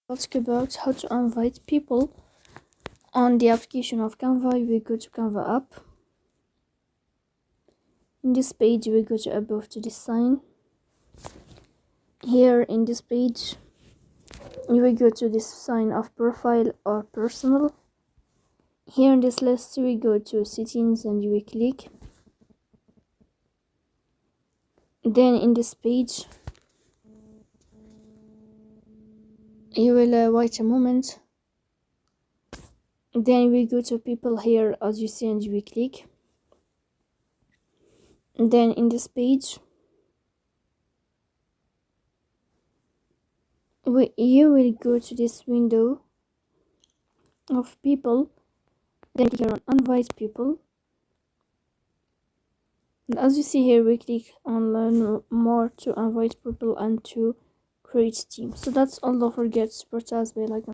Talk about how to invite people on the application of Canva. We go to Canva app. In this page we go to above to design. Here in this page you will go to this sign of profile or personal. Here in this list we go to settings and you will click. Then in this page you will wait a moment. Then we go to people here as you see and you will click. Then in this page you will go to this window of people. Then click here on invite people. And as you see here, we click on learn more to invite people and to create team. So that's all. Don't forget to support us by like